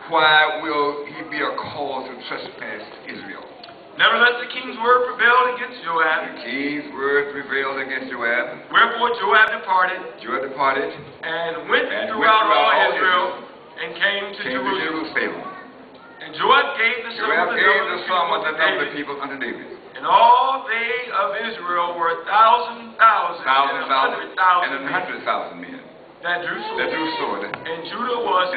why will he be a cause of trespass to Israel? Nevertheless, the king's word prevailed against Joab. The king's word prevailed against Joab. Wherefore Joab departed, and went throughout all Israel, and came to Jerusalem. And Joab gave the sum of the number of people unto David. And all they of Israel were 1,000,000 and 100,000 men that drew sword. And Judah was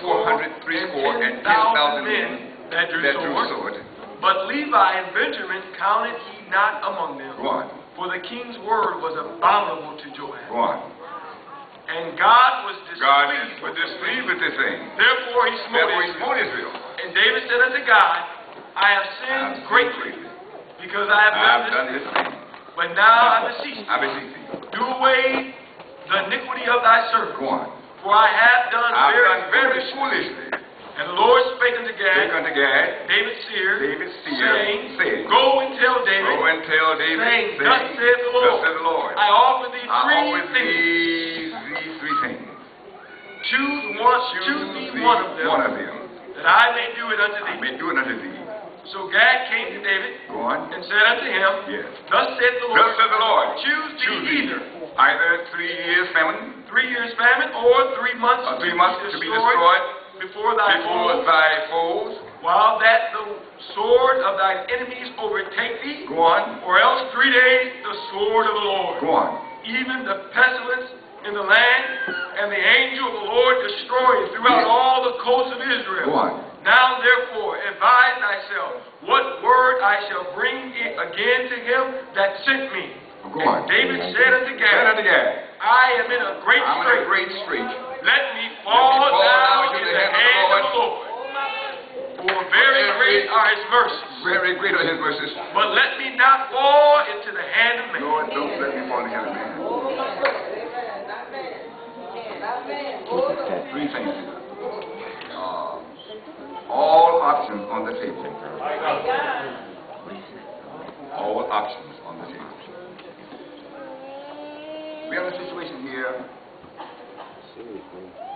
410,000 men that drew sword. But Levi and Benjamin counted he not among them. Go on. For the king's word was abominable to Joab. Go on. And God was displeased with this thing. Therefore he smote Israel. And David said unto God, I have sinned greatly, because I have done this thing. But now I beseech thee, do away the iniquity of thy servant. Go on. For I have done very foolishly. And the Lord spake unto Gad, David's seer, saying, Go and tell David, saying, Thus saith the Lord, I offer thee these three things. Choose thee one of them, that I may do it unto thee. So Gad came to David, and said unto him, Thus saith the Lord, choose thee either 3 years famine, 3 years famine, or 3 months to be destroyed before thy foes, while that the sword of thy enemies overtake thee, or else 3 days the sword of the Lord, even the pestilence in the land, and the angel of the Lord destroy throughout all the coasts of Israel. Now therefore advise thyself what word I shall bring again to him that sent me. And David said unto Gad, I am in a great strait. Let me fall down in the hand of the Lord. For very great are his mercies. But let me not fall into the hand of man. Lord, don't let me fall into the hand of man. Three things here. All options on the table. All options on the table. We have a situation here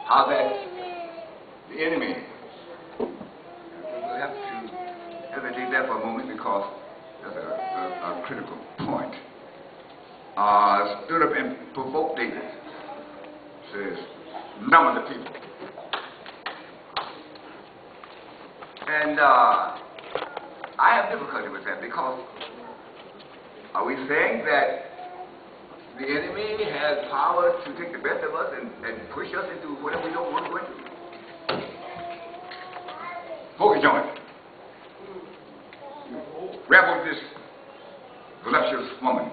how that the enemy, we'll have to hesitate there for a moment because that's a critical point, stood up and provoked David. Says, number the people. And I have difficulty with that because are we saying that the enemy has power to take the best of us and push us into whatever we don't want to go into? Focus on it. Grab this voluptuous woman.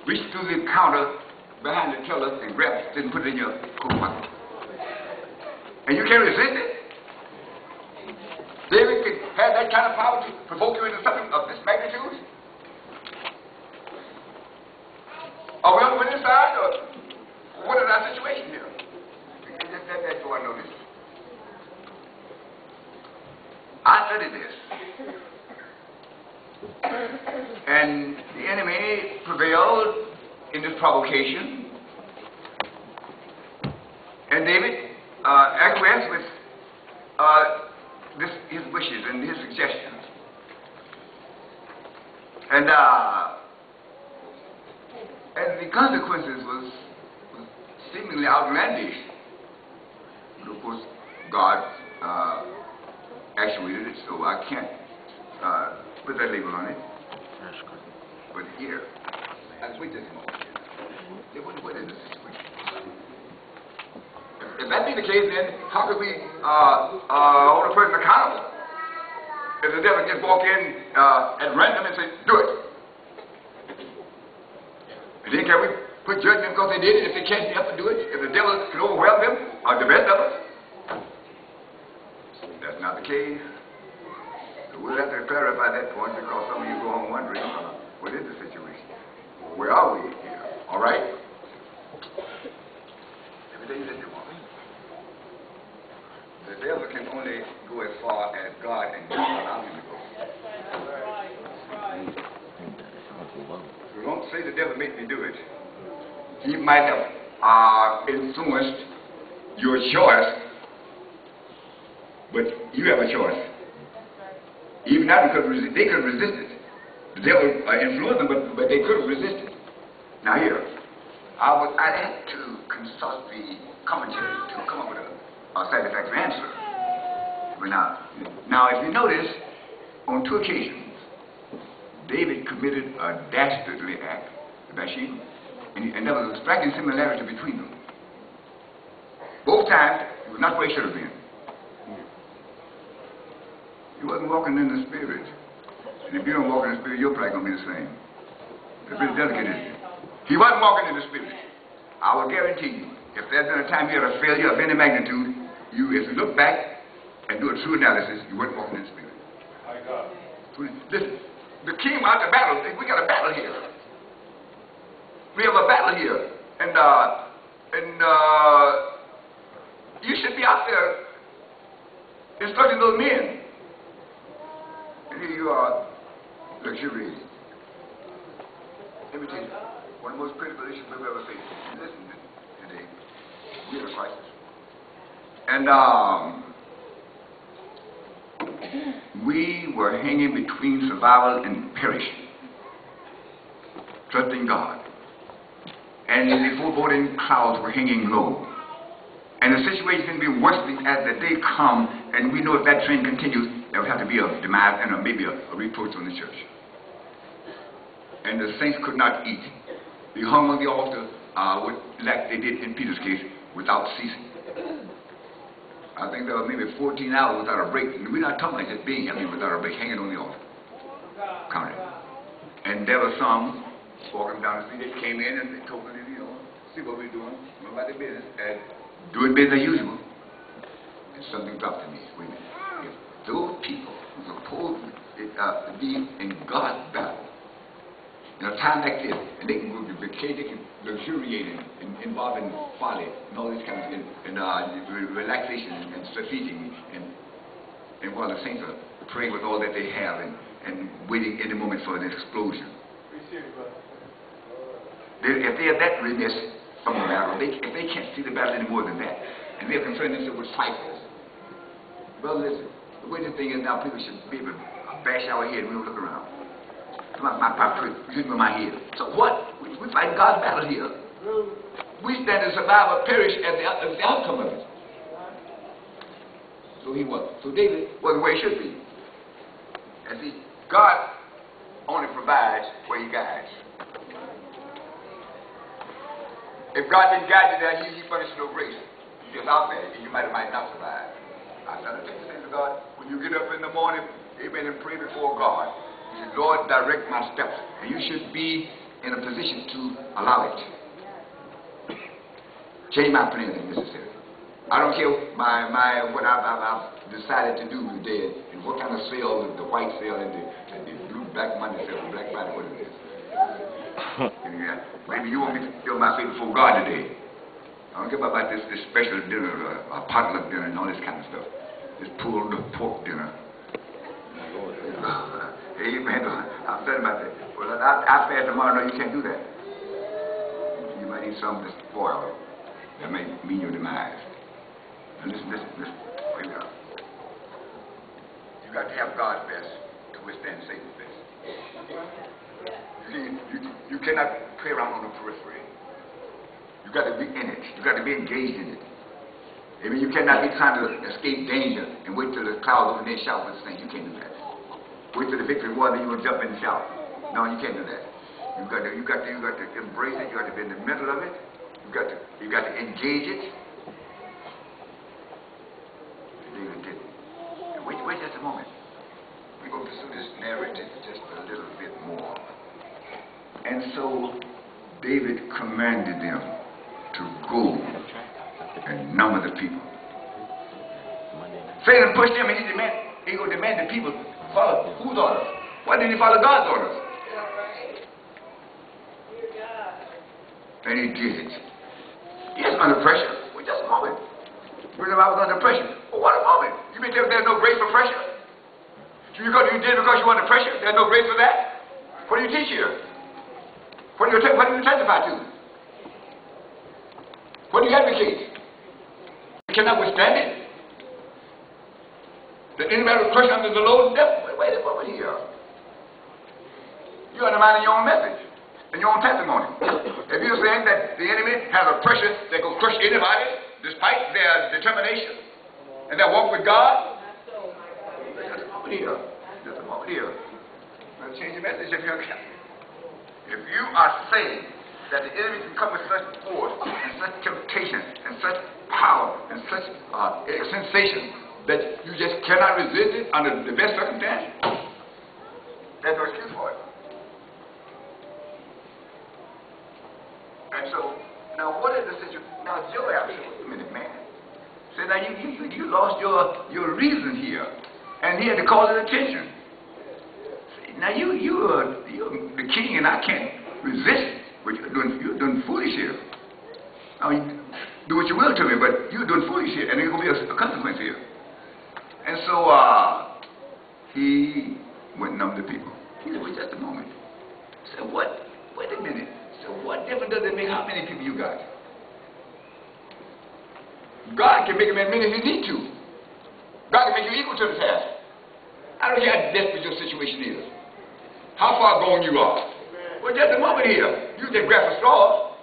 Reach through the counter behind the teller and grab it and put it in your coat pocket. And you can't resist it. David can have that kind of power to provoke you into something of this magnitude? Are we on the winning side, or what is our situation here? That's what I noticed. I studied this. And the enemy prevailed in this provocation. And David acquiesced with his wishes and his suggestions. And the consequences was seemingly outlandish. But of course, God actuated it, so I can't put that label on it. But here, let's wait just a moment. What is the situation? If that be the case, then how could we hold a person accountable? If the devil just walk in at random and say, do it. And then can we put judgment because they did it if they can't help to do it? If the devil can overwhelm them, or the best of us? That's not the case. So we'll have to clarify that point because some of you go on wondering, what is the situation? Where are we here? All right? Let me tell you this, the devil can only go as far as God and God allow him to go. So don't say the devil made me do it. He might have influenced your choice You have a choice. Even now, because they could resist it. The devil influenced them, but they couldn't resist it. Now here, I had to consult the commentary to come up with a satisfactory answer. But now, if you notice, on 2 occasions, David committed a dastardly act, Bathsheba, and there was a striking similarity between them. Both times, he was not where he should have been. He wasn't walking in the Spirit. And if you don't walk in the Spirit, you're probably going to be the same. It's a bit delicate, isn't it? He wasn't walking in the Spirit. I will guarantee you, if there's been a time you had a failure of any magnitude, if you look back and do a true analysis, you weren't walking in the Spirit. My God. Listen, the king out the battle, we got a battle here. We have a battle here. And you should be out there instructing those men. And here you are, luxuriating. Let me tell you, one of the most critical issues we've ever faced. Listen today, we have a crisis. And we were hanging between survival and perishing, trusting God. And the foreboding clouds were hanging low. And the situation can be worsening as the day comes, and we know if that trend continues, there will have to be a demise and maybe a reproach on the church. And the saints could not eat. They hung on the altar like they did in Peter's case, without ceasing. I think there was maybe 14 hours without a break. And we're not talking like just being heavy without a break, hanging on the altar. Counted. And there were some walking down the street. They came in and they told me, see what we're doing, about the business, and doing business as usual. And something dropped in me. Wait a minute. If those people were supposed to be in God's battle, in a time like this, and they can go to vacation, they can luxuriate and involve in folly and all these kinds of things, and relaxation and strategy, and while the saints are praying with all that they have and waiting any moment for an explosion. If they are that remiss from the battle, if they can't see the battle any more than that, and they're concerned themselves with cycles. Well, listen, the way the thing is now, people should be able to bash our head when we look around. My head. So what? We fight God's battle here. We stand to survive or perish as the outcome of it. So he was. So David was where he should be. And see, God only provides where he guides. If God didn't guide you there, he furnished no grace. You're just out there, and you might not survive. I try to take the things of God. When you get up in the morning, amen, and pray before God, you say, Lord, direct my steps. And you should be in a position to allow it. Change my plans if necessary. I don't care what I've decided to do today, and what kind of sale, the white sale and the blue black money sale, the black Friday, what it is. Maybe you want me to fill my faith before God today. I don't care about this special dinner, a potluck dinner, and all this kind of stuff. This pulled pork dinner. Amen. I'm talking about that. Well, I fast tomorrow. No, you can't do that. You might eat something that's spoiled. That may mean your demise. Now listen. Wait a minute. You got to have God's best to withstand Satan's best. You cannot play around on the periphery. You got to be in it. You got to be engaged in it. I mean, you cannot be trying to escape danger and wait till the clouds open and shout for the saints. You can't do that. Wait till the victory won, then you will jump in and shout. No, you can't do that. You got to embrace it. You got to be in the middle of it. You got to engage it. David did. Wait just a moment. We're going to pursue this narrative just a little bit more. And so David commanded them to go and number the people. Satan pushed him, and he going to demand the people follow whose orders? Why didn't he follow God's orders? And he did. He is under pressure. Well, just a moment. Remember, I was under pressure. Well, what a moment. You mean tell me there's no grace for pressure? You did because you were under pressure? There's no grace for that? What do you teach here? What do you testify to? What do you advocate? You cannot withstand it. That anybody will crush under the load of death. Wait over here. You're undermining your own message and your own testimony. If you're saying that the enemy has a pressure that will crush anybody despite their determination and their walk with God, just a moment here. Just a moment here. Let's change your message if you can. If you are saying that the enemy can come with such force and such temptation and such power and such sensation that you just cannot resist it under the best circumstance, there's no excuse for it. And so, now what is the situation? Now Joab said, wait a minute, man. Said, now you lost your reason here. And he had to call his attention. See, now you're the king and I can't resist what you're doing. You're doing foolish here. I mean, do what you will to me, but you're doing foolish here. And there's going to be a consequence here. And so he went and numbered the people. He said, wait just a moment. He said, what? Wait a minute. So what difference does it make how many people you got? God can make them as many as he needs to. God can make you equal to the task. I don't care how desperate your situation is. How far gone you are. Well, just a moment here. You just grab a straw.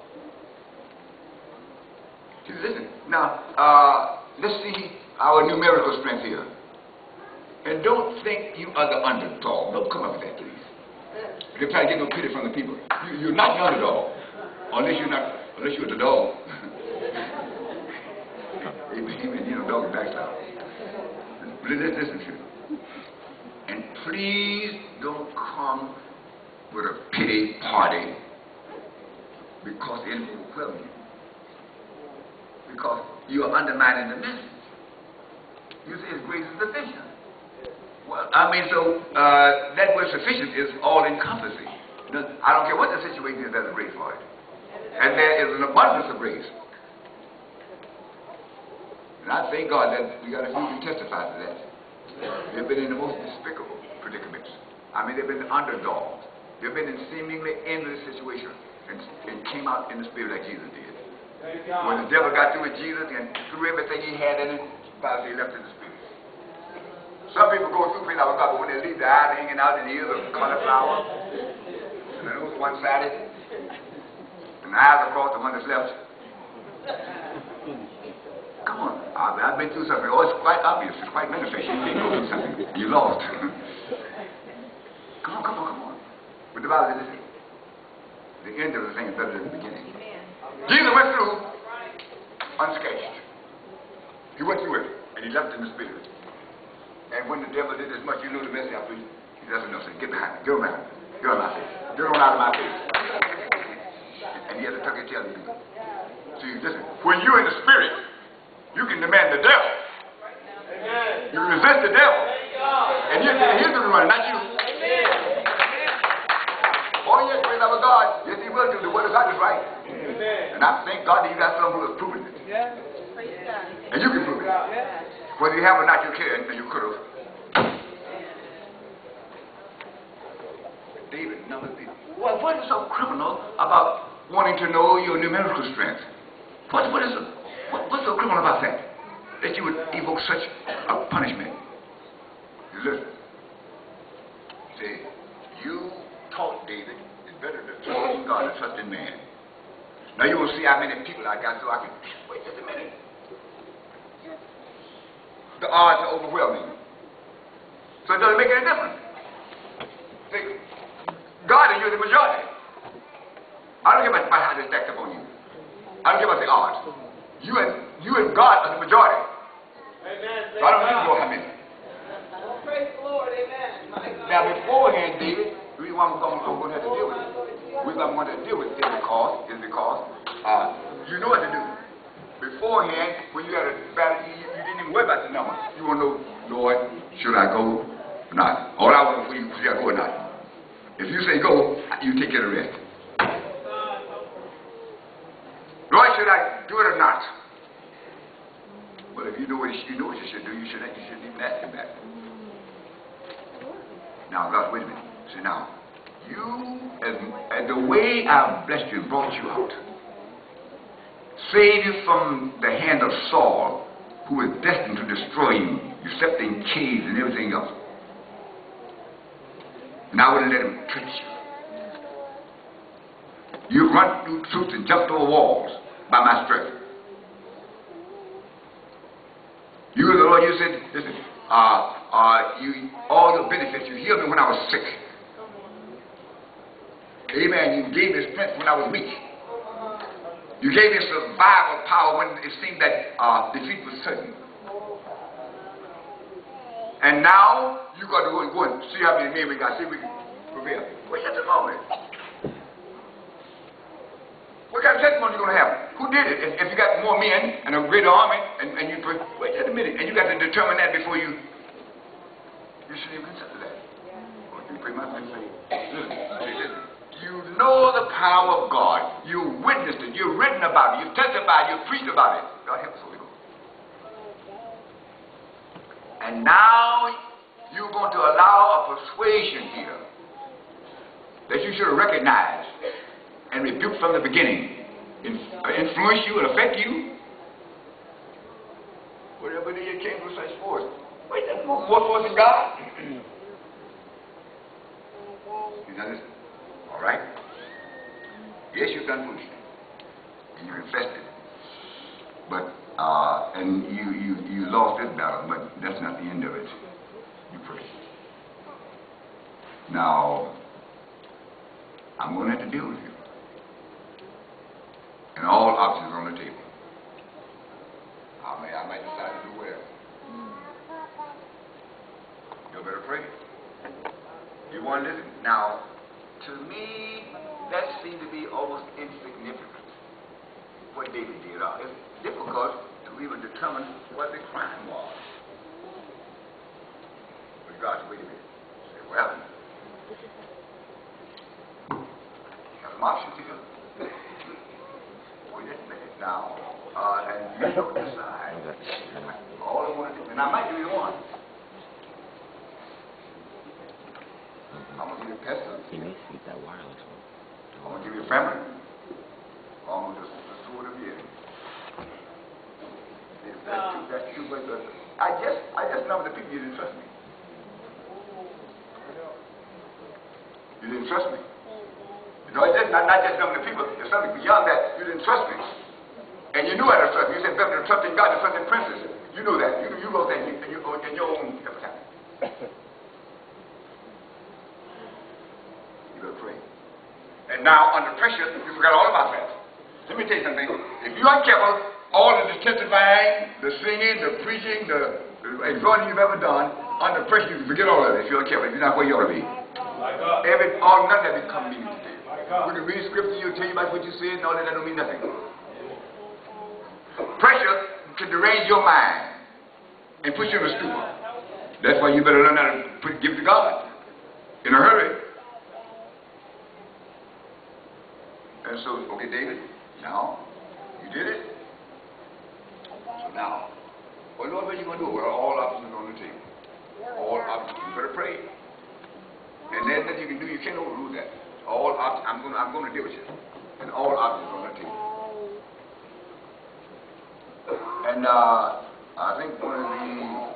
See, listen. Now, let's see our numerical strength here. And don't think you are the underdog. Don't come up with that, please. They're trying to get no pity from the people. You're not the underdog, unless you're the dog. Amen. You know, dog backside. Listen to me. And please don't come with a pity party because the enemy will quell you. Because you are undermining the message. You say His grace is sufficient. Well, I mean, so that word sufficient is all-encompassing. I don't care what the situation is, there's a grace for it. And there is an abundance of grace. And I thank God that we got a few who testify to that. They've been in the most despicable predicaments. I mean, they've been underdogs. They've been in seemingly endless situations and came out in the spirit like Jesus did. When the devil got through with Jesus and threw everything he had in it, he left in the spirit. Some people go through faith out with God, but when they leave, their eyes hanging out in the ears of cauliflower, and the nose one-sided, and the eyes across the one that's left. Come on, I've been through something. Oh, it's quite obvious. It's quite manifest. You can't go through something. You lost. Come on. But the Bible says, the end of the thing is better than the beginning. Jesus went through unscathed. He went through it, and he left in the spirit. And when the devil did as much, you know the message I preach. He doesn't know. Say, get behind me. Get around me. Get on my face. Get on out of my face. And he had to tuck his tail and do it. See, listen. When you're in the spirit, you can demand the devil. You can resist the devil. And he's the one, not you. Oh, yes, praise our God. Yes, he will do. The word of God is right. And I thank God that you got someone who has proven it. And you can prove it. Whether you have or not, you can, and you could have. David, numbered people. Well, what is so criminal about wanting to know your numerical strength? What's so criminal about that? That you would evoke such a punishment? Listen. See, you taught David it's better to trust in God than trust in man. Now you will see how many people I got, so I can wait just a minute. The odds are overwhelming. So it doesn't make any difference. See, God and you're the majority. I don't care about how they stacked up on you. I don't care about the odds. You and God are the majority. Amen. So I don't need to know how many. Praise the Lord. Amen. Now beforehand, David, the reason why I'm going to have to deal with it. The reason I'm going to deal with it is because you know what to do. Beforehand, when you had a battle, you didn't even worry about the number. You want to know, Lord, should I go or not? All I want to know is, should I go or not? If you say go, you take care of the rest. Lord, should I do it or not? Well, if you know what you should do, you shouldn't even ask him that. Now, God, wait a minute. See, now, you, as the way I've blessed you and brought you out, saved you from the hand of Saul, who is destined to destroy you. You slept in caves and everything else. And I wouldn't let him touch you. You've run through troops and jumped over walls by my strength. You, the Lord, you said, listen, all your benefits, you healed me when I was sick. Amen. You gave me strength when I was weak. You gave me survival power when it seemed that defeat was certain. And now, you got to go and see how many men we got. See if we can prevail. Wait just a moment. What kind of testimony are you going to have? Who did it? If you got more men and a greater army, and you wait just a minute, and you got to determine that before you shouldn't even consider that. Well, you pray my friend say, listen, you know the power of God. You witnessed it. You've written about it. You've testified. You've preached about it. God help us, Holy Ghost. And now you're going to allow a persuasion here that you should have recognized and rebuked from the beginning, influence you and affect you. Whatever it is, it came from such force. Wait, that's more force than God. You know this? All right? Yes, you've done foolishness. And you confessed it. But, and you lost this battle, but that's not the end of it. You pray. Now, I'm going to have to deal with you. And all options on the table. I might decide to do well. You better pray. You want to listen? Now, to me, that seemed to be almost insignificant. What David did. It's difficult to even determine what the crime was. But God said, wait a minute. Say, well, got some options here. Wait just a minute now. And you don't decide. All I want to do, and I might give you one. I'm going to give you a pestilence. You may speak that wireless one. I'm going to give you a famine. I'm going to just the sword of the enemy. That's true, but I just know the people you didn't trust me. You didn't trust me. You know, it's not just some of the people, there's something beyond that. You didn't trust me. And you knew how to trust me. You said better than trusting God than trusting princes. You knew that. You wrote that in your own epitaph. You better pray. And now, under pressure, you forgot all about that. Let me tell you something. If you aren't careful, all of the testifying, the singing, the preaching, the exhorting you've ever done, under pressure, you forget all of it if you're careful. If you're not where you ought to be. None of that become meaning to you. When you read scripture, you'll tell you about what you said, and all that don't mean nothing. Pressure can derange your mind and put you in a stupor. That's why you better learn how to give it to God in a hurry. And so, okay, David, now you did it. So now, well, Lord, what are you going to do? Well, all options are on the table. All options. You better pray. And then that you can do, you can't overrule that. All options. I'm going to deal with you. And all options are on the table. And I think one of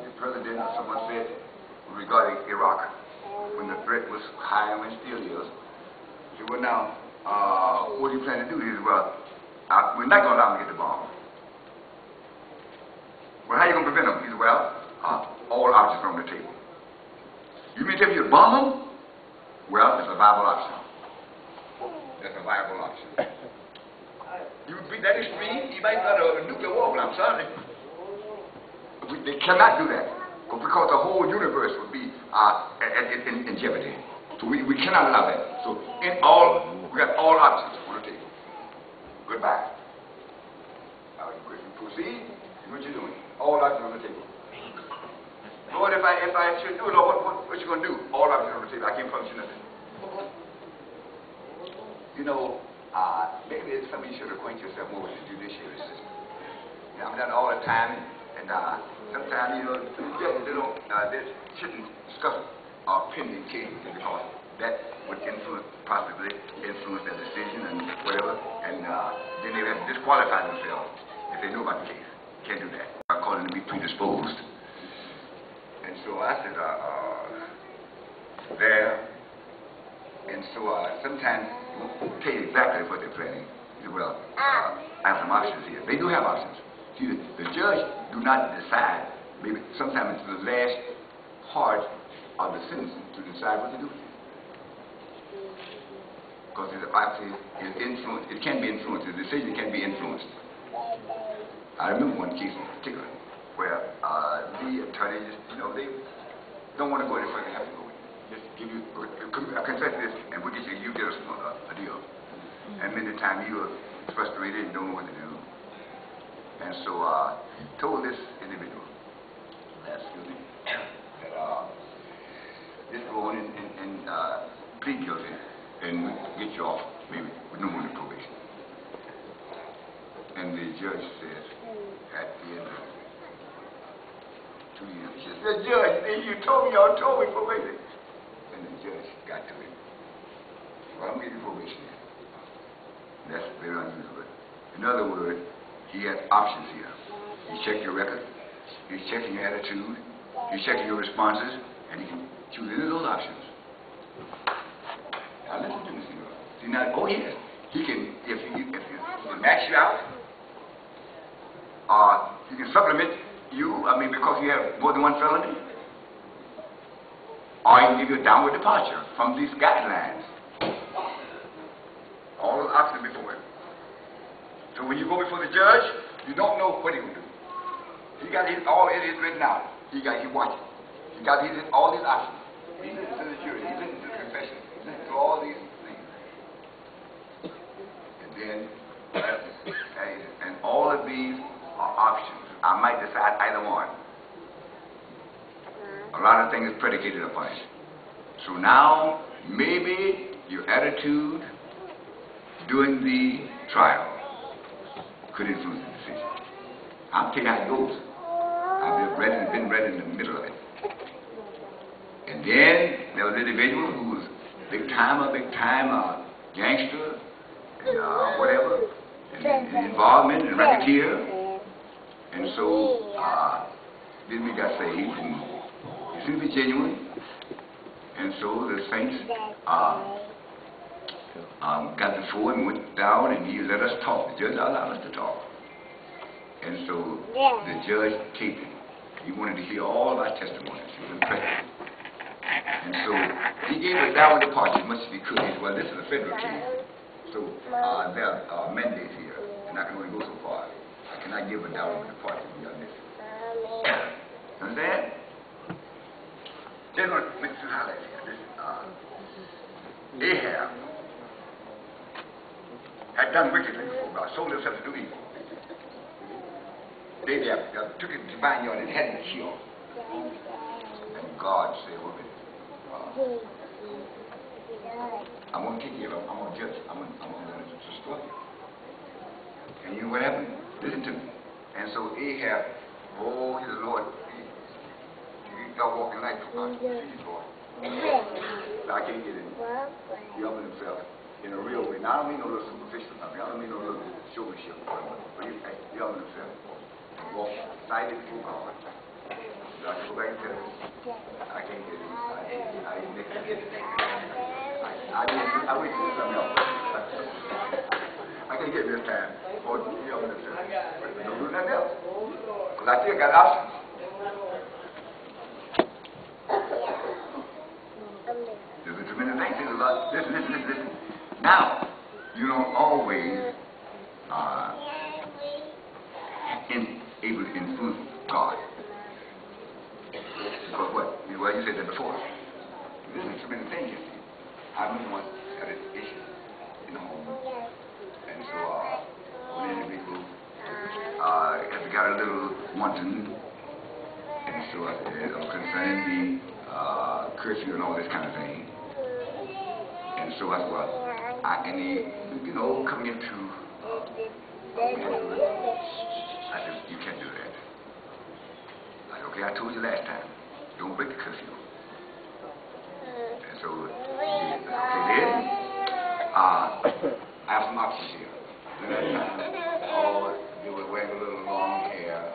the president or someone said regarding Iraq, when the threat was high and when it still is, he said, well, now, what do you plan to do? He said, well, we're not going to allow them to get the bomb. Well, how are you going to prevent them? He said, well, all options are on the table. You mean tell me you bomb them? Well, it's a viable option. That's a viable option. You would be that extreme, you might start a nuclear war, but I'm sorry. They cannot do that. Because the whole universe would be in jeopardy. So we cannot allow that. So we got all options on the table. Goodbye. Now you proceed, and what you're doing. All options on the table. Lord, if I should do it, Lord, what you going to do? All options on the table. I can't promise you nothing. You know, maybe it's something you should acquaint yourself more with the judiciary system. You know, I've done it all the time, and sometimes, you know, they shouldn't discuss pending cases because that would possibly influence their decision and whatever, and then they would have to disqualify themselves if they knew about the case. Can't do that. I call him to be predisposed. And so I said, there. And so sometimes they won't tell you exactly what they're planning. He said, well, I have some options here. They do have options. See, the judge do not decide. Maybe sometimes it's the last part of the sentence to decide what to do. Because it's actually influenced. It can be influenced. The decision can be influenced. I remember one case in particular where the attorneys, they don't want to go any further. Have to go. Just give you, confess this, and we'll get you get us a deal. And many times you are frustrated and don't know what to do. And so told this individual, that just go on and plead guilty and get you off, maybe with no more than probation. And the judge says, at the end of 2 years, she said, Judge, you told me probation. And the judge got to it. Well, I'm getting probation here. That's very unusual. In other words, he has options here. He's checking your record, he's checking your attitude, he's checking your responses, and he can choose any of those options. Now listen to me, senor. See now, oh yes, he can, if he can max you out, he can supplement you, because you have more than one felony. Or he can give you a downward departure from these guidelines. All those options before him. So when you go before the judge, you don't know what he will do. He got all it is written out. He watching. He got all these options. He listens to the jury. He listens to the confession. He listens to all these things. And then, and all of these are options. I might decide either one. A lot of things is predicated upon it. So now, maybe your attitude during the trial could influence the decision. I'll tell you how it goes. I've been read in the middle of it. And then there was an individual who was big time gangster, and whatever, and involvement and racketeer. And so then we got saved, and he seemed to be genuine. And so the saints got before him, went down, and he let us talk. The judge allowed us to talk. And so the judge taped him. He wanted to hear all of our testimonies. He was impressed. And so he gave us downward departure as much as he could. He said, well, this is a federal case. So there are mandates here, and I can only go so far. I cannot give a downward departure beyond this. Understand? Then I'll make some highlights here. This, Ahab had done wickedly before God, sold himself to do evil. They took it to vineyard and had him killed. And God said, well, I'm going to take you, I'm going to judge, I'm going to destroy you. And you know what happened? Listen to me. And so Ahab, he's the Lord. Y'all walking like Jesus, Lord. I can't get him. He humbled himself in a real way. Now, I don't mean no little superficial something. I don't mean no little showmanship. But he humbled himself. Walk silently before God. So I can go back and tell him, I can't get him. I wait till something else. I can't get him this time. Or he humbled himself. Don't do nothing else. Because I still got options. There's a tremendous thing. There's a lot. Listen. Now, you don't always able to influence God. Because what? Well, you said that before. This is a tremendous thing, you see. I remember once had an issue in the home. And so, one individual got a little wanton. And so I said, concerning the curfew and all this kind of thing. And so I said, well, and he, coming into I said, you can't do that. I said, okay, I told you last time, don't break the curfew. And so he did. Okay, then, I have some options here. Then that time, they were wearing a little long hair.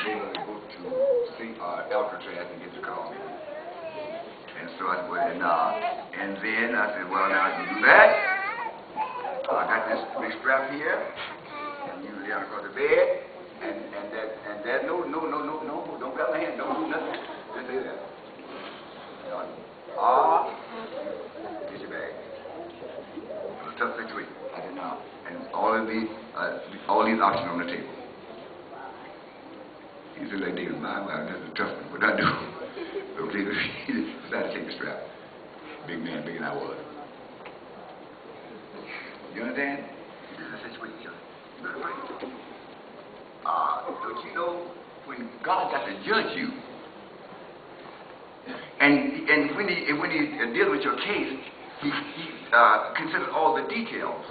They were go to see Alcatraz and get the car. And so I said, well, and then I said, well, now you do that. I got this big strap here, and you lay across the bed, and that no, don't grab my hand, don't do nothing. Just lay there. Get your bag. It was a tough situation. I said, no. And all these options on the table. He said, like, David, that's a tough one. What do I do? Okay, he decided to take the strap. Big man, bigger than I was. You understand? This is a situation. You better wait. Don't you know when God got to judge you, and when he deals with your case, he considers all the details.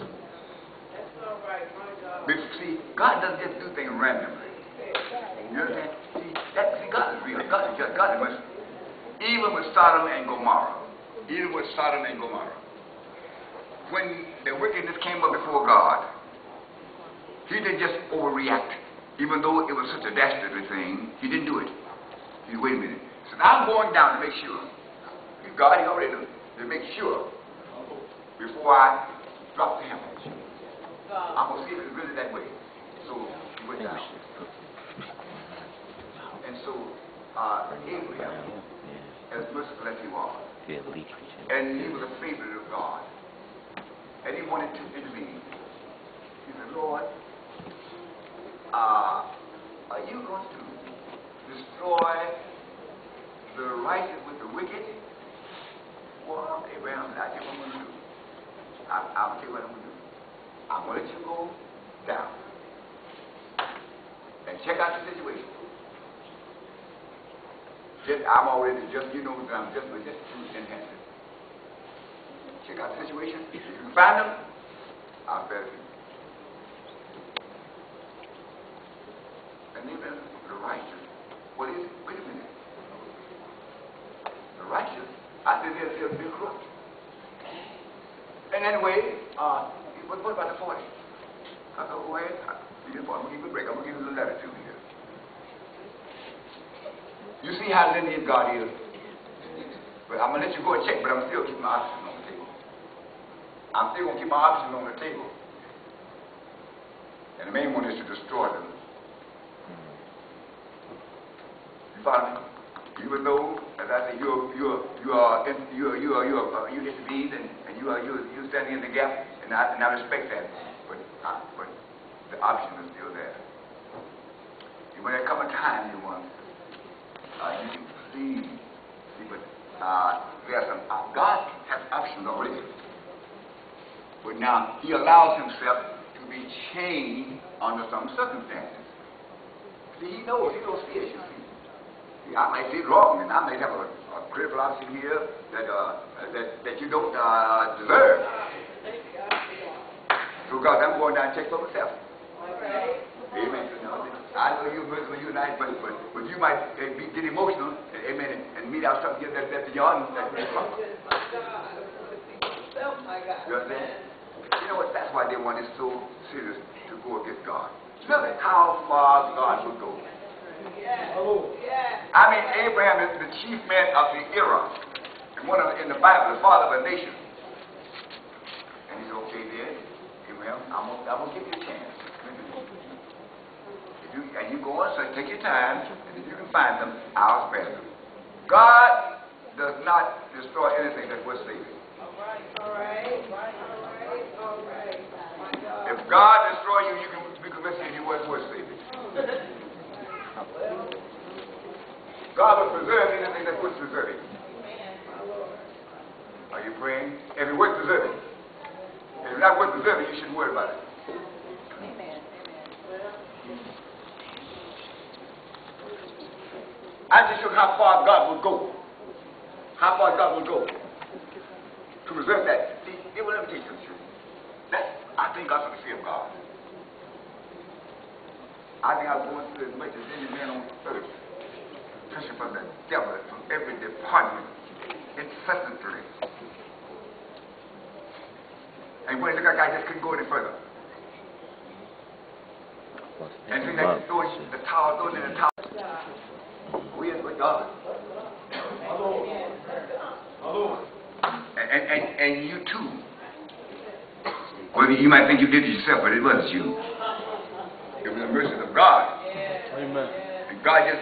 But see, God doesn't just do things randomly. You understand? See, God is real. God is just. God is merciful. Even with Sodom and Gomorrah. When the wickedness came up before God, he didn't just overreact. Even though it was such a dastardly thing, he didn't do it. He said, wait a minute. He said, I'm going down to make sure. God, he already knew. To make sure before I drop the hammer. I'm going to see if it's really that way. So he went down. And so Abraham, as merciful as he was, and he was a favorite of God, and he wanted to intervene. He said, Lord, are you going to destroy the righteous with the wicked? Well, Abraham said, I tell you what I'm going to do. I'll tell you what I'm going to do. I'm going to let you go down and check out the situation. I'm already just, you know, I'm just to enhance it. Check out the situation. If you can find them, I'll better you. And even the righteous, what is it? Wait a minute. The righteous, I said they'll be corrupt. And anyway, what about the 40? I thought, well, I'm going to give you a break. I'm going to give you a little latitude here. You see how lenient God is. But I'm going to let you go and check, but I'm still keeping my options on the table. I'm still going to keep my options on the table. And the main one is to destroy them. You follow me? Even though, as I say, you intervened and you're standing in the gap, and I respect that. But the option is still there. And when there comes a time you want, you can see, but there's some, God has options already. But now he allows himself to be changed under some circumstances. See, he knows fear, you see. See, I might say wrong, and I might have a critical option here that you don't deserve. So God, I'm going down and check for myself. Amen. I know you're merciful, you and I, but you might get emotional, amen, and meet out something here that's beyond that. You understand? You know what? That's why they want it so serious to go against God. Look at how far God would go. I mean, Abraham is the chief man of the era, and in the Bible, the father of a nation. And he said, okay, then, Abraham, I'm gonna give you a chance. And you go on, so take your time, and if you can find them, I'll spare them. God does not destroy anything that's worth saving. All right. If God destroys you, you can be convinced that you wasn't worth saving. God will preserve anything that's worth preserving. Are you praying? If it's worth preserving. If it's not worth preserving, you shouldn't worry about it. I just showed how far God will go. How far God will go to preserve that. See, it will never take you to I think God's the fear of God. I think I was going through as much as any man on earth, especially from the devil, from every department, incessantly. And when it looked like I just couldn't go any further. And think that throw it in the tower, throw it in the tower. We is with God. And you too. Well, you might think you did it yourself, but it wasn't you. It was the mercy of God. Amen. And God said,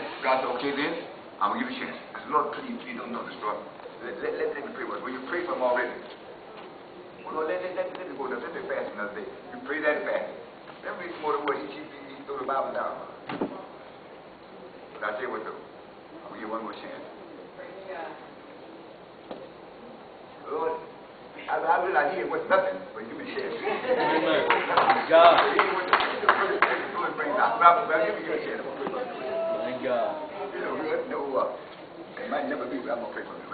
okay then, I'm going to give you a chance. I said, Lord, please, you don't know the story. Let me pray for you. Well, you prayed for him already. Well, Lord, let me go down. Let me fast another day. You pray that fast. Let me more than what he threw the Bible down. But I tell you what, though, I'm going to give you one more chance. Lord, I realize he was nothing, but you be chance. Amen. God. Thank God. You know, good? No, it might never be, but I'm going to pray for you.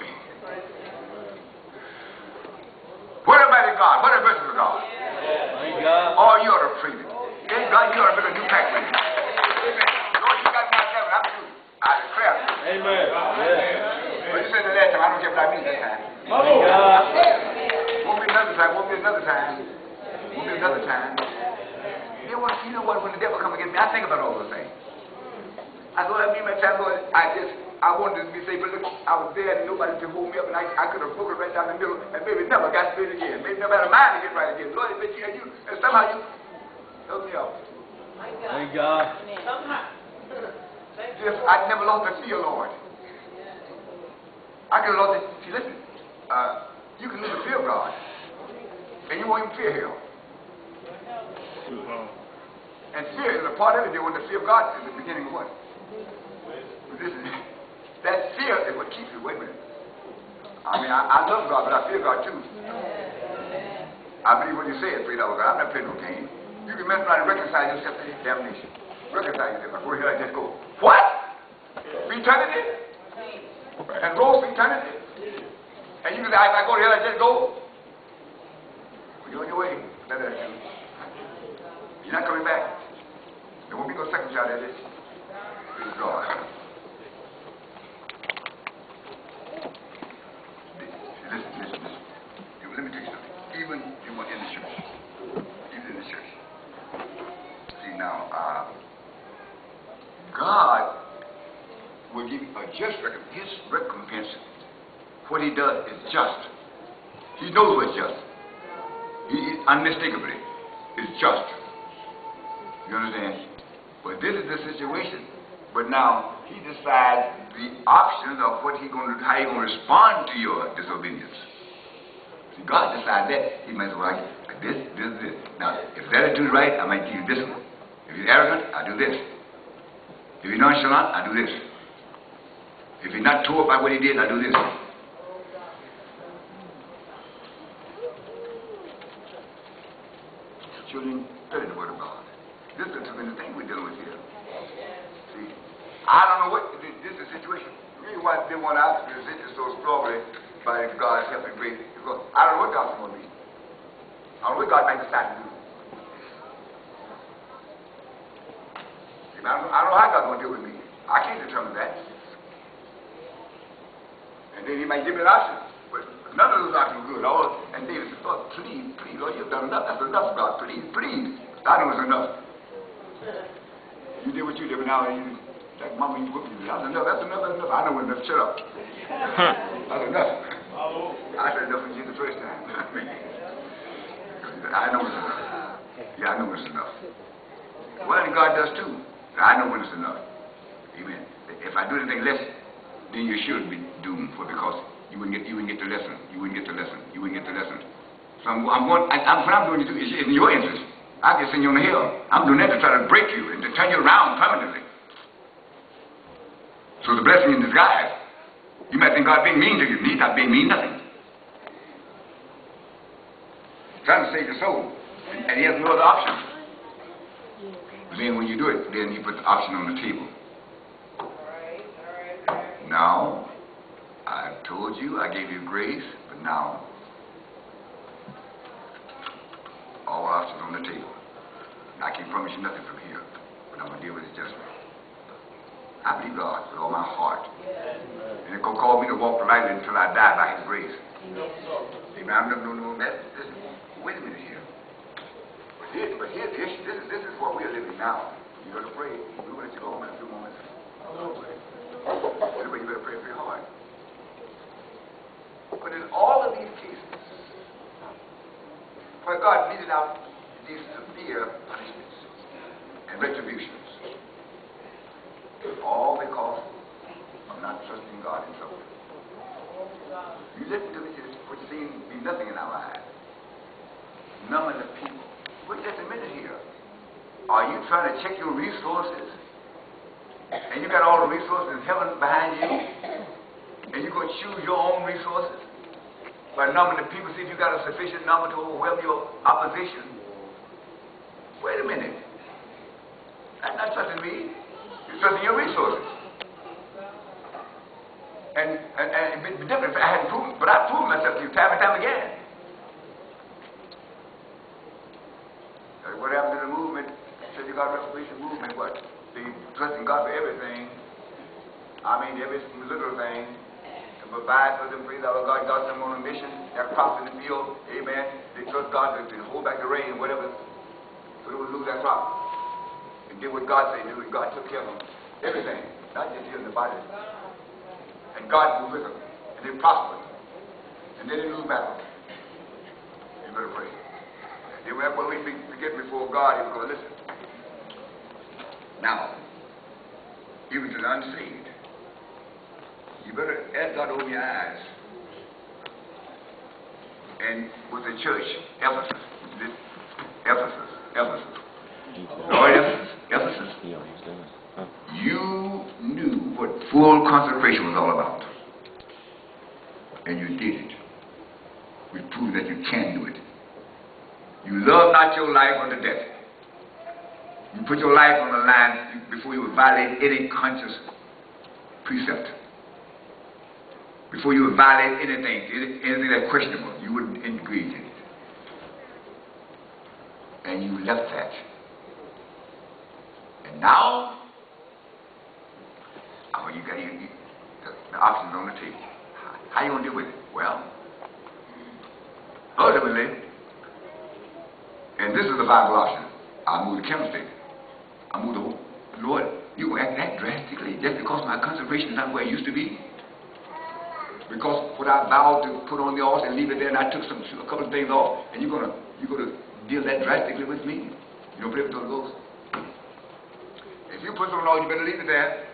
What a mighty God? What a merciful God? Thank God. Oh, you ought to praise him. Thank God, you ought to make a new pact with him. Lord, you got my devil. I'm through. I declare it. Amen. Yes. But you said the last time, I don't care what I mean this time. Thank God. Won't be another time. Won't be another time. Won't be another time. You know what? When the devil come against me, I think about all those things. I thought I mean my time, Lord, I wanted to be safe, but look, I was there and nobody to hold me up, and I could have broken right down the middle, and maybe never got straight again. Maybe never had a mind to get right again. Lord, but you, and somehow you help me out. Thank God. Just, I never lost the fear, Lord. I could have lost it. See, listen, you can lose the fear of God, and you won't even fear hell. And fear is a part of it. When the fear of God is the beginning of what? That fear is what keeps you. Wait a minute. I mean, I love God, but I fear God too. I believe what you say is pray to God. I'm not playing no game. You can mess around and reconcile yourself to this damnation. Reconcile yourself. I go here, I just go. What? For eternity? And rose for eternity? And you can say, if I go to hell, I just go. Well, you're on your way. Let that do. You're not coming back. There won't be no second shot at this. Praise God. Listen. Let me tell you something. Even in the church. Even in the church. See now, God will give you a just recompense. His recompense, what he does is just. He knows what's just. He is unmistakably is just. You understand? But this is the situation. But now he decides the options of what he going to, how he going to respond to your disobedience. See, God decides that. He might say, well, this. Now, if his attitude is right, I might give you this one. If he's arrogant, I do this. If he's nonchalant, I do this. If he's not tore up by what he did, I do this. Children, study the Word of God. This is the thing we're dealing with here. See, I don't know what this is a situation. The reason why they want to present it so strongly by God's help and grace because I don't know what God's going to be. I don't know what God might decide to do. See, I don't know how God's going to deal with me. I can't determine that. And then he might give me an option. But none of those options are good. And David said, Lord, please, Lord, you've done enough. That's enough, God. Please. I know it's enough. You did what you did, but now you, like Mama, you whipped me. That's enough. I know enough. Shut up. That's enough. I said enough for you the first time. I know it's enough. Yeah, I know it's enough. Well, and God does too. I know when it's enough. Amen. If I do anything less, then you should be doomed for because you wouldn't get the lesson. So what I'm doing is in your interest. I can send you on the hill. I'm doing that to try to break you and to turn you around permanently. So the blessing in disguise. You might think God being mean to you. He's not being mean nothing. He's trying to save your soul. And he has no other option. But then when you do it, then he puts the option on the table. Now, I told you, I gave you grace, but now all options on the table. I can't promise you nothing from here, but I'm going to deal with his judgment. I believe God with all my heart. And it's going to call me to walk lightly until I die by his grace. Amen. Wait a minute here. But here's the issue. This is what we are living now. You got to pray. We're going to let you go home in a few moments. Anyway, you better pray pretty hard. But in all of these cases, where God meted out these severe punishments and retributions, all because of not trusting God in something. You listen to me, which seems to be nothing in our lives. Numbing the people. Wait just a minute here. Are you trying to check your resources? And you got all the resources in heaven behind you? And you're going to choose your own resources? By numbering the people, see if you got a sufficient number to overwhelm your opposition. Wait a minute. That's not trusting me. You're trusting your resources. And it'd be different if I hadn't proven, but I've proven myself to you time and time again. What happened to the movement? Said you got a restoration movement, what? See, trusting God for everything. I mean, every little thing. To provide for them, praise our God. Got them on a mission. They're crops in the field. Amen. They trust God to hold back the rain, whatever. So they would lose that crop. And did what God said. Did what God took care of them. Everything. Not just here in the body. And God moved with them. And they prospered. And they didn't lose battle. You better pray. And when we get before God, He's going to listen. Now, even to the unsaved, you better ask God to open your eyes. And with the church, Ephesus. Lord, Ephesus. You knew what full consecration was all about. And you did it. We proved that you can do it. You love not your life unto death. You put your life on the line before you would violate any conscious precept. Before you would violate anything that's questionable, you wouldn't engage in it. And you left that. And now, you got the options on the table. How you going to deal with it? Well, ultimately, and this is the Bible option. I'll move the candlestick. I'll move the whole. Lord, you will act that drastically just because my consecration is not where it used to be? Because what I vowed to put on the altar and leave it there, and I took a couple of things off, and you're gonna deal that drastically with me? You don't believe it, Holy Ghost? If you put something on, you better leave it there.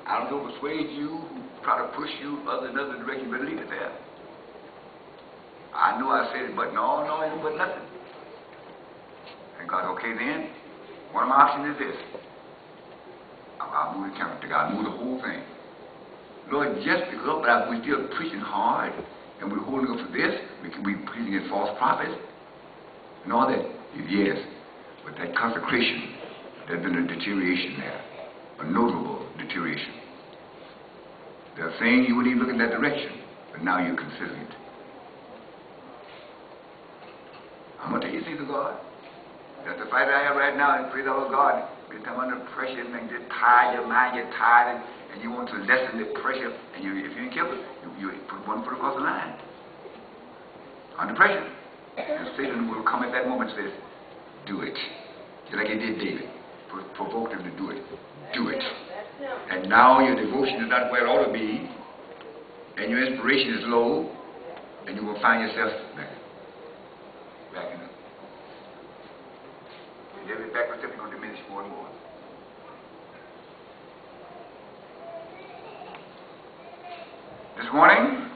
I don't know, persuade you, try to push you another direction, you better leave it there. I know I said it, but no, it but nothing. And God, okay then, one of my options is this. I'll move the candlestick, I'll move the whole thing. Lord, just because, but we're still preaching hard, and we're holding up for this, we can be preaching at false prophets, and all that. Yes, but that consecration, there's been a deterioration there, a notable deterioration. They're saying you wouldn't even look in that direction, but now you're considering it. I'm going to tell you, things of God. That's the fight I have right now, and praise our God. Because I'm under pressure, and get tired, your mind get tired, and you want to lessen the pressure, and if you ain't careful, you put one foot across the line. Under pressure. And Satan will come at that moment and says, do it. Just like he did David. Provoked him to do it. Do it. And now your devotion is not where it ought to be, and your inspiration is low, and you will find yourself backing up. And every backward step is going to diminish more and more. This morning,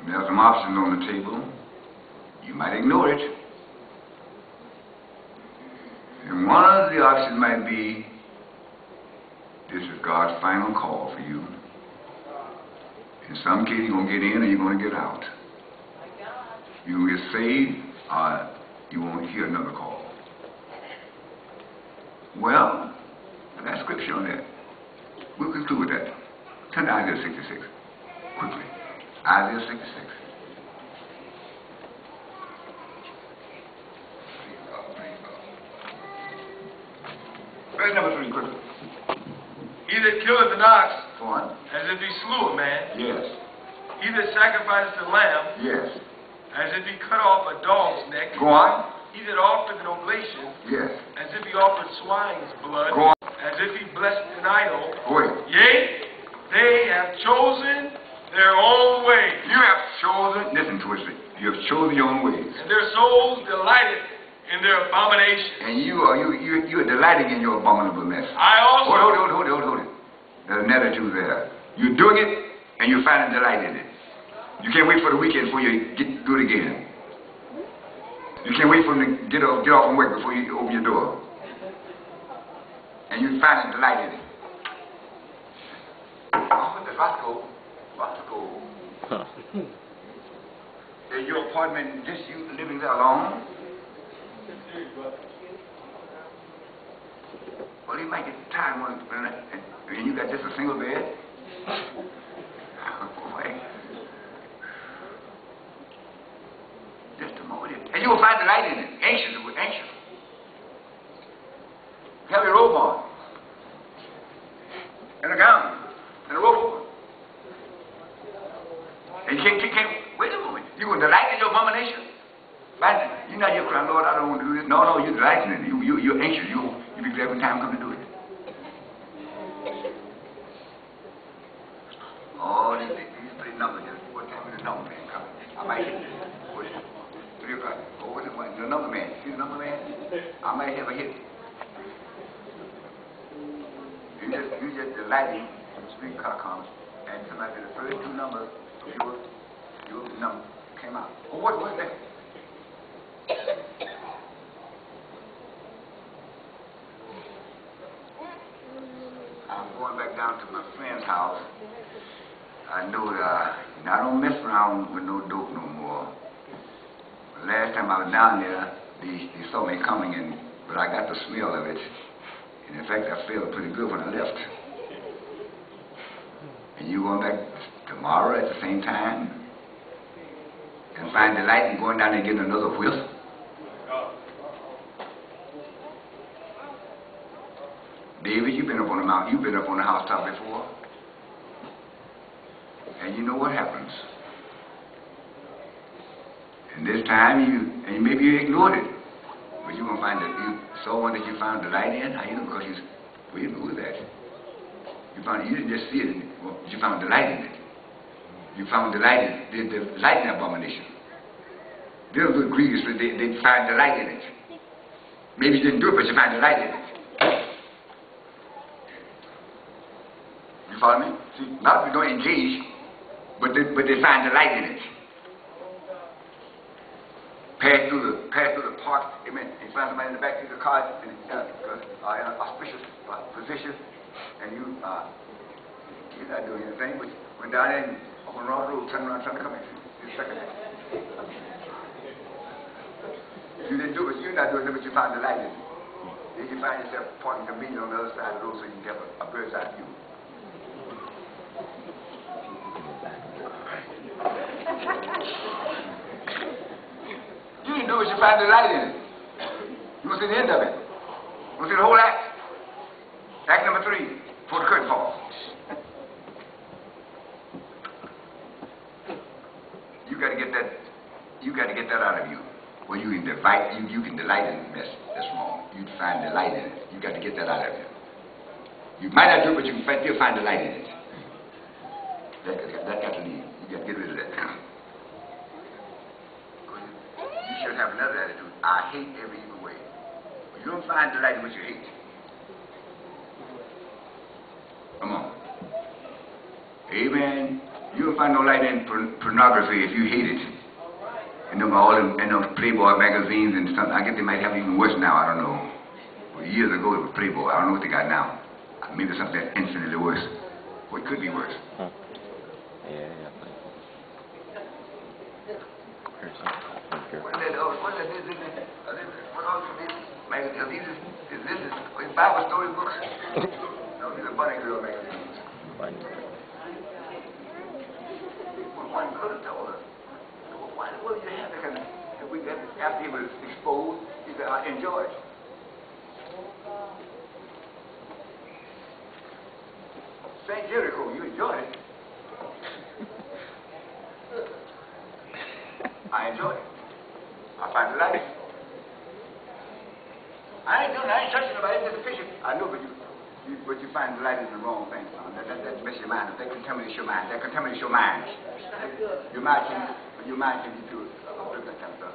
there are some options on the table. You might ignore it. And one of the options might be, this is God's final call for you. In some cases, you're going to get in or you're going to get out. You're going to get saved or you won't hear another call. Well, that's scripture on that. We'll conclude with that. Turn to Isaiah 66. Quickly. Isaiah 66. Verse number 3, quickly. He that killeth an ox, Go on. as if he slew a man. Yes. He that sacrificeth a lamb, Yes. as if he cut off a dog's neck. Go on. he that offereth an oblation, Yes. as if he offered swine's blood, Go on. as if he blessed an idol. Go ahead. Yea, they have chosen their own way, You have chosen, listen to it, you have chosen your own ways. and their souls delighted in their abomination. And you are delighting in your abominableness. I also... Hold it. There's an attitude there. You're doing it, and you're finding delight in it. You can't wait for the weekend before you do it again. You can't wait for them to get off from work before you open your door. And you're finding delight in it. Oh, the Roscoe. Huh. In your apartment, just you living there alone? Well, you might get tired one and you got just a single bed. Boy. Just a moment. And you will find delight in it. Anxious. Have your robe on. And a gown. And a robe over. And you can't, wait a moment. You will delight in your abomination? You're not here crying, Lord, I don't want to do this. No, you're delighting in it. You're anxious. You'll be glad when time comes to do it. Oh, these pretty numbers. What time is the number man coming? I might hit it. What is it? 3 o'clock. Oh, what's it? The number man. See the number man? I might have a hit. You just delighting in the spring car comes, and somebody said the first 2 numbers of your number came out. Oh, what was that? I'm going back down to my friend's house. I know that I don't mess around with no dope no more. The last time I was down there, they saw me coming, but I got the smell of it. And in fact, I felt pretty good when I left. And you going back tomorrow at the same time and find delight in going down there and getting another whiff? David, you've been up on the mountain. You've been up on the housetop before. And you know what happens. And this time, maybe you ignored it. But you're going to find that you saw one that you found delight in. How you know? Because you knew that. You didn't just see it, you found delight in it. You found delight in it. The delight in abomination. They don't do it grievously, they find delight in it. Maybe you didn't do it, but you find delight in it. You follow me? See, not that we don't engage, but they find delight in it. Pass through the park, amen, and find somebody in the back of the car in an auspicious position, and you're not doing anything, but went down there and on the wrong road, turned around trying to come in. You didn't do it, you're not doing it, but you found delight in it. Then you find yourself parking convenient on the other side of the road so you can have a bird's eye view. You didn't do it, you find delight in it. You want to see the end of it. You want to see the whole act. Act number 3, before the curtain falls. You got to get that out of you. Well, you can delight in this that's wrong. You find delight in it. You got to get that out of you. You might not do it, but you can still find delight in it. That got to leave. You got to get rid of that. You should have another attitude. I hate every evil way. You don't find delight in what you hate. Come on. Amen. You don't find no light in pornography if you hate it. And those Playboy magazines and something. I guess they might have even worse now. I don't know. Well, years ago it was Playboy. I don't know what they got now. Maybe something infinitely worse. Well, it could be worse. Huh. Yeah. These Bible story books? No, these are Bunny Girl magazines. One girl told us, why in the world you have that? And we got, after he was exposed, he said, I enjoy it. St. Jericho, you enjoyed it. I enjoy it. I find delight. I ain't touching nobody, it's just a picture. I know, but you find delight in the wrong thing, son. That messes your mind. That contaminates your mind. Your mind. Your mind can be to that kind of stuff.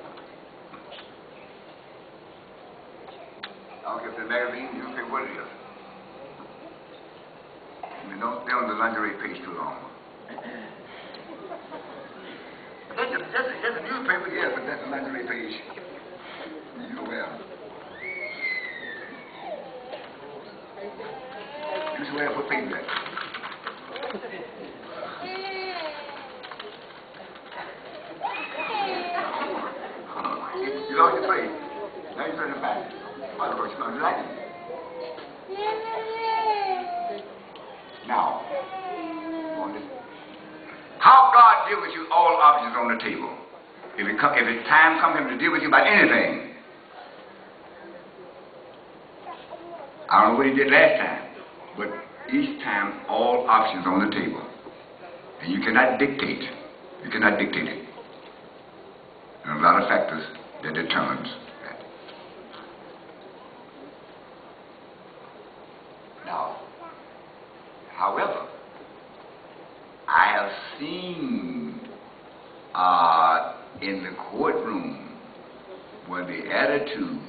I don't care if it's a magazine, you don't care what it is. I mean, don't stay on the lingerie page too long. That's a newspaper, yes, but that's a lingerie page. You know where? You should wear what page that? You lost your place. Now you're turning back. Of course, you're going to like it. Now, how God deal with you, all options on the table. If it's time comes for him to deal with you about anything. I don't know what he did last time, but each time all options on the table. And you cannot dictate. You cannot dictate it. There are a lot of factors that determines that. Now, however, I have seen in the courtroom where the attitude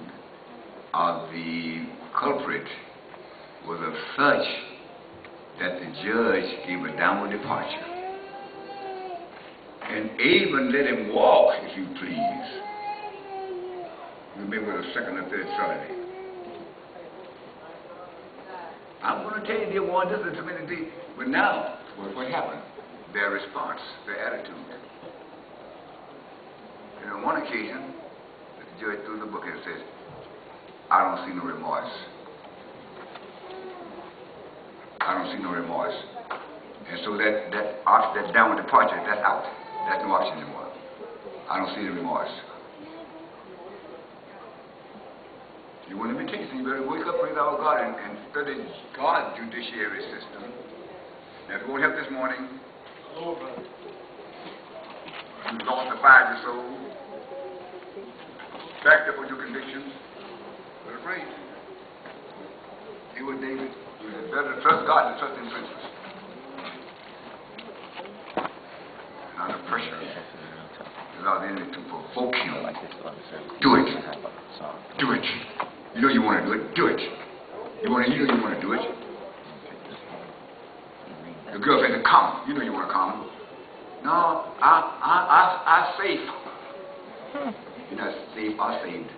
of the culprit was of such that the judge gave a downward departure and even let him walk, if you please. Remember the second or third felony. I'm going to tell you, dear one, this is a tremendous thing. But now, what happened? Their response, their attitude. And on one occasion, the judge threw the book and says, I don't see no remorse. I don't see no remorse. And so that downward departure, that's out. That's no option anymore. I don't see the remorse. You want to be tasting, you better wake up, praise our God, and study God's judiciary system. Now, if it won't help this morning, you lost the fire of your soul, backed up with your convictions, but afraid. He was David. It was better to trust God than trust in princes. And under pressure, allow the enemy to provoke him. Do it. Do it. You know you want to do it. Do it. You know you want to do it. The girl says, come. You know you want to come. No, I'm safe. You're not safe, I'm saved.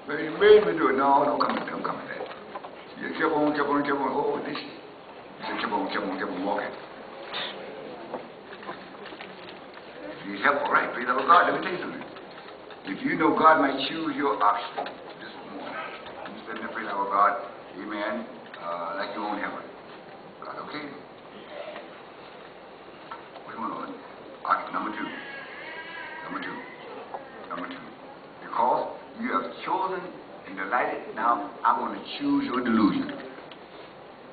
But he made me do it. No, don't come with that. Don't come with that. You kept on. Oh, this. You kept on walking. If you help, all right. Praise our God. Let me tell you something. If you know God might choose your option this morning, you stand there, praise our God, amen, like you own heaven. God, okay? What's going on? Number two. Because you have chosen and delighted, now I'm going to choose your delusion.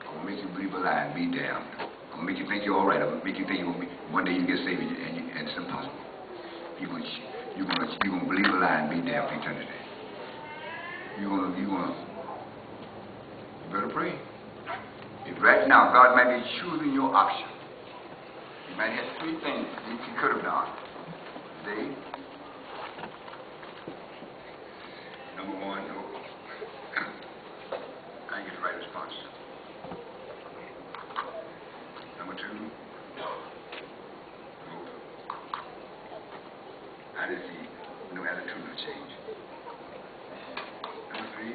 I'm going to make you believe a lie and be damned. I'm going to make you think you're all right. I'm going to make you think you're going to be, one day you get saved and it's impossible. You're going to believe a lie and be damned for eternity. You better pray. If right now God might be choosing your option, He might have three things He could have done today. Number one, no. I didn't get the right response. Number two, no. I didn't see no attitudinal change. Number three,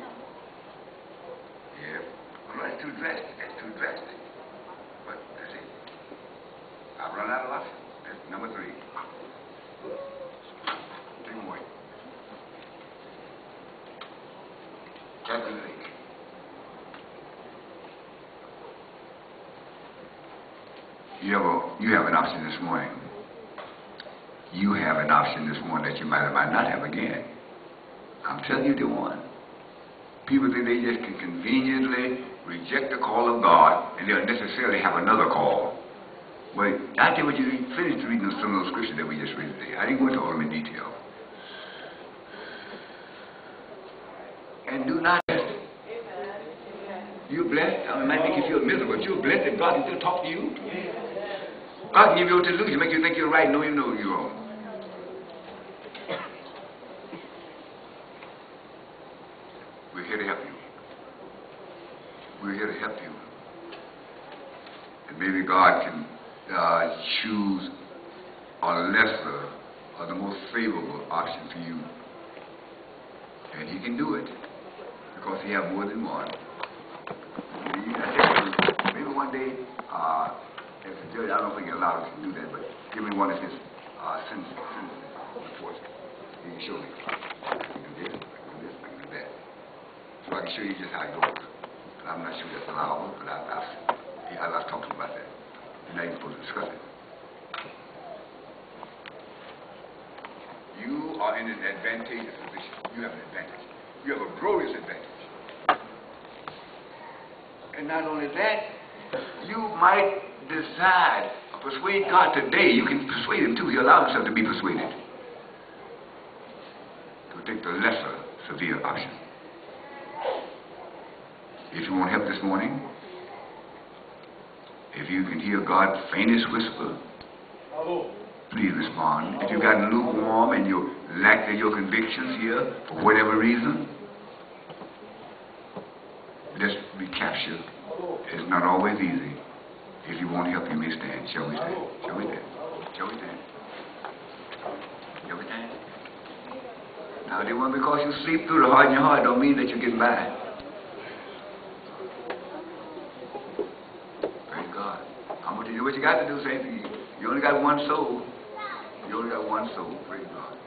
yeah. Well, that's too drastic. But that's it. I've run out of options. That's number three. Three more. Captain Lake. You have an option this morning. You have an option this morning that you might not have again. I'm telling you the one. People think they just can conveniently reject the call of God and they'll necessarily have another call. Well, I tell you what, you finished reading some of those scriptures that we just read today. I didn't go into all of them in detail. and do not rest. You're blessed. I mean, it might make you feel miserable, but you're blessed that God can still talk to you. God can give you a delusion, make you think you're right, no, you know you're wrong. We're here to help you. We're here to help you. And maybe God can choose a lesser or the most favorable option for you. And he can do it because he has more than one. Maybe one day, as a judge, I don't think you're allowed to do that, but give me one of his sentences reports. He can show me. I can do this, I can do this, I can do that. So I can show you just how it goes. But I'm not sure that's allowable, but I've talked to him about that. You're not even supposed to discuss it. You are in an advantageous position. You have an advantage. You have a glorious advantage. And not only that, you might decide to persuade God today. You can persuade him too. He allows himself to be persuaded to take the lesser severe option. If you want help this morning, if you can hear God's faintest whisper, please respond. If you've gotten lukewarm and you lack your convictions here for whatever reason, let's recapture. It's not always easy. If you want help, you may stand. Shall we stand? Shall we stand? Shall we stand? Shall we stand? Now, dear one, because you sleep through the heart in your heart don't mean that you're getting by. Praise God. I'm going to tell you what you got to do, saints. You only got one soul. You only got one soul. Praise God.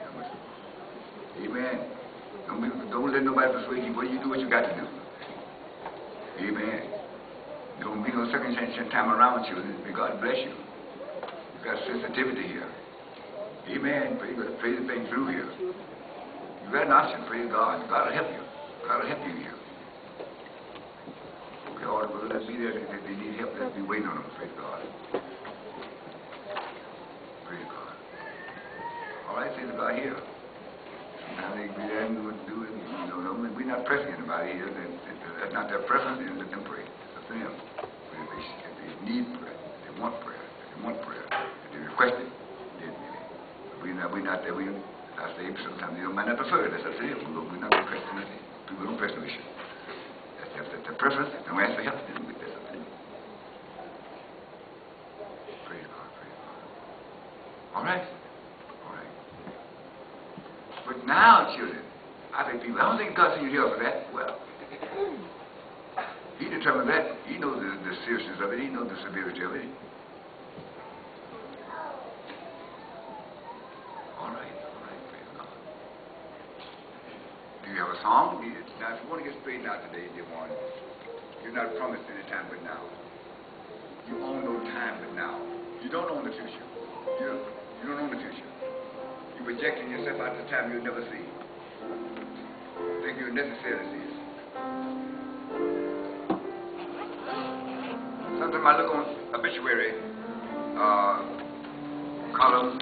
Amen. Don't let nobody persuade you. What you do what you got to do. Amen. Don't be no second chance time around you. May God bless you. You've got sensitivity here. Amen. Praise the thing through here. You've got an option. Praise God. God will help you. God will help you here. Okay, all the brothers, let's be there. If they need help, let's be waiting on them. Praise God. Praise God. All right, say God here. Sometimes they be there and do it. You know, we're not pressing anybody here. That's not their preference, and let them pray. It's up to them. If they need prayer, if they want prayer, if they request it, then we're not there. I say sometimes they might not prefer it. That's up to them. We're not pressing anything. People don't press no issue. That's their preference. Don't ask for help. Then that's up to them. Praise God, praise God. All right? All right. But now, children, I don't think God sent you here for that. Well, he determined that. He knows the seriousness of it. He knows the severity of it. All right, praise God. Do you have a song? Now, if you want to get straightened out today, dear one, you're not promised any time but now. You own no time but now. You don't own the future. You don't own the future. You're projecting yourself out to the time you'll never see. Think you'll necessarily see it. Sometimes I look on obituary columns